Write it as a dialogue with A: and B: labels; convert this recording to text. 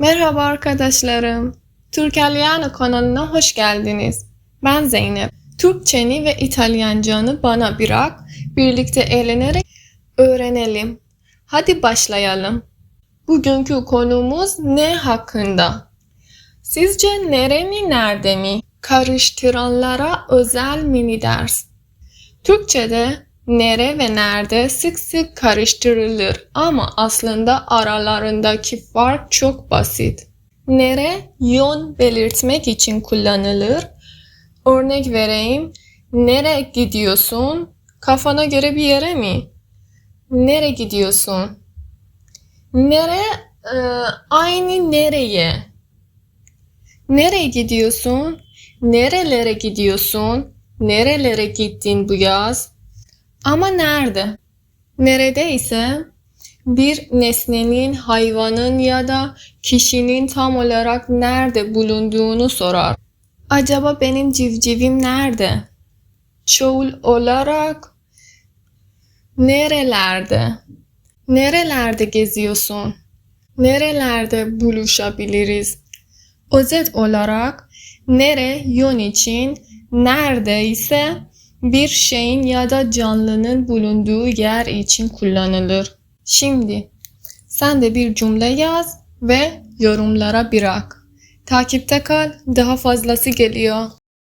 A: Merhaba arkadaşlarım. Türkaliano kanalına hoş geldiniz. Ben Zeynep. Türkçeni ve İtalyancanı bana bırak. Birlikte eğlenerek öğrenelim. Hadi başlayalım. Bugünkü konumuz ne hakkında? Sizce nerede mi? Karıştıranlara özel mini ders. Türkçe'de nere ve nerede sık sık karıştırılır ama aslında aralarındaki fark çok basit. Nere yön belirtmek için kullanılır. Örnek vereyim. Nereye gidiyorsun? Kafana göre bir yere mi? Nereye gidiyorsun? Nere aynı nereye? Nereye gidiyorsun? Nerelere gidiyorsun? Nerelere gittin bu yaz? Ama nerede? Nerede ise bir nesnenin, hayvanın ya da kişinin tam olarak nerede bulunduğunu sorar. Acaba benim civcivim nerede? Çoğul olarak nerelerde? Nerelerde geziyorsun? Nerelerde buluşabiliriz? Özet olarak nere yön için, nerede ise bir şeyin ya da canlının bulunduğu yer için kullanılır. Şimdi sen de bir cümle yaz ve yorumlara bırak. Takipte kal, daha fazlası geliyor.